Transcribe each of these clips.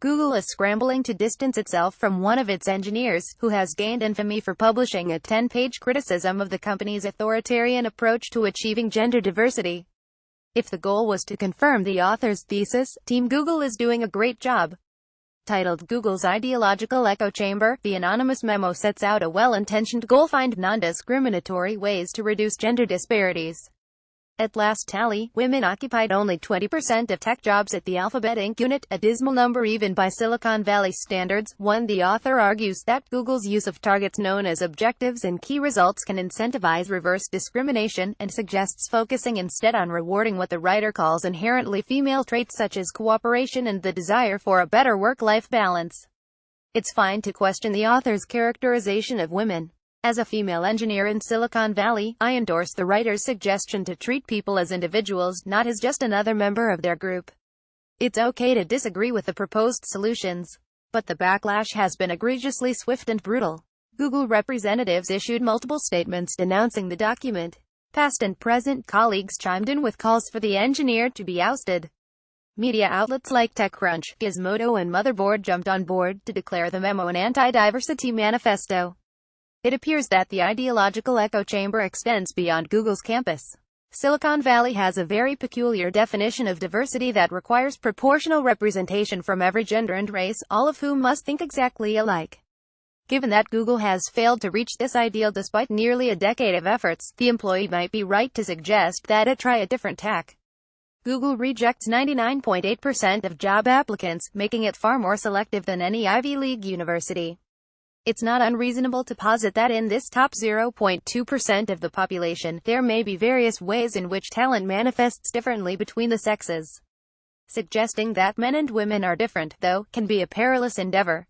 Google is scrambling to distance itself from one of its engineers, who has gained infamy for publishing a 10-page criticism of the company's authoritarian approach to achieving gender diversity. If the goal was to confirm the author's thesis, Team Google is doing a great job. Titled Google's Ideological Echo Chamber, the anonymous memo sets out a well-intentioned goal: find non-discriminatory ways to reduce gender disparities. At last tally, women occupied only 20% of tech jobs at the Alphabet Inc. unit, a dismal number even by Silicon Valley standards. 1. The author argues that Google's use of targets known as objectives and key results can incentivize reverse discrimination, and suggests focusing instead on rewarding what the writer calls inherently female traits such as cooperation and the desire for a better work-life balance. It's fine to question the author's characterization of women. As a female engineer in Silicon Valley, I endorse the writer's suggestion to treat people as individuals, not as just another member of their group. It's okay to disagree with the proposed solutions, but the backlash has been egregiously swift and brutal. Google representatives issued multiple statements denouncing the document. Past and present colleagues chimed in with calls for the engineer to be ousted. Media outlets like TechCrunch, Gizmodo and Motherboard jumped on board to declare the memo an anti-diversity manifesto. It appears that the ideological echo chamber extends beyond Google's campus. Silicon Valley has a very peculiar definition of diversity that requires proportional representation from every gender and race, all of whom must think exactly alike. Given that Google has failed to reach this ideal despite nearly a decade of efforts, the employee might be right to suggest that it try a different tack. Google rejects 99.8% of job applicants, making it far more selective than any Ivy League university. It's not unreasonable to posit that in this top 0.2% of the population, there may be various ways in which talent manifests differently between the sexes. Suggesting that men and women are different, though, can be a perilous endeavor.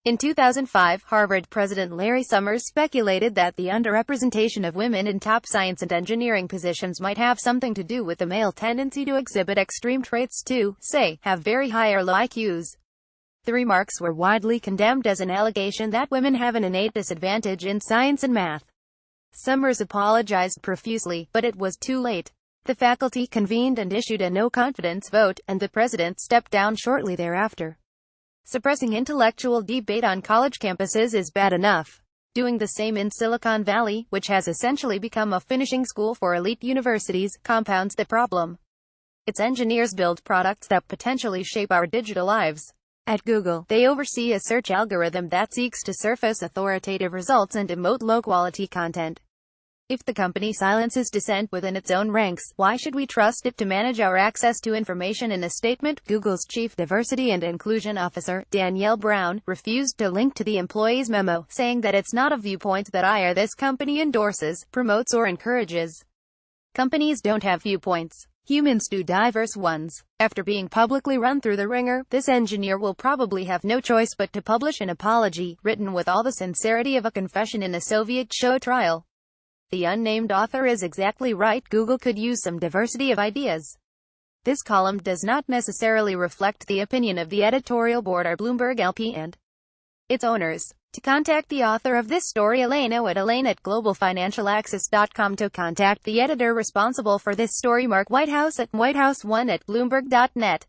In 2005, Harvard President Larry Summers speculated that the underrepresentation of women in top science and engineering positions might have something to do with the male tendency to exhibit extreme traits to, say, have very high or low IQs. The remarks were widely condemned as an allegation that women have an innate disadvantage in science and math. Summers apologized profusely, but it was too late. The faculty convened and issued a no-confidence vote, and the president stepped down shortly thereafter. Suppressing intellectual debate on college campuses is bad enough. Doing the same in Silicon Valley, which has essentially become a finishing school for elite universities, compounds the problem. Its engineers build products that potentially shape our digital lives. At Google, they oversee a search algorithm that seeks to surface authoritative results and emote low-quality content. If the company silences dissent within its own ranks, why should we trust it to manage our access to information? In a statement, Google's Chief Diversity and Inclusion Officer, Danielle Brown, refused to link to the employee's memo, saying that it's not a viewpoint that I or this company endorses, promotes or encourages. Companies don't have viewpoints. Humans do, diverse ones. After being publicly run through the ringer, this engineer will probably have no choice but to publish an apology, written with all the sincerity of a confession in a Soviet show trial. The unnamed author is exactly right. Google could use some diversity of ideas. This column does not necessarily reflect the opinion of the editorial board or Bloomberg LP and its owners. To contact the author of this story, Elaine@globalfinancialaccess.com. To contact the editor responsible for this story, Mark Whitehouse at whitehouse1@bloomberg.net.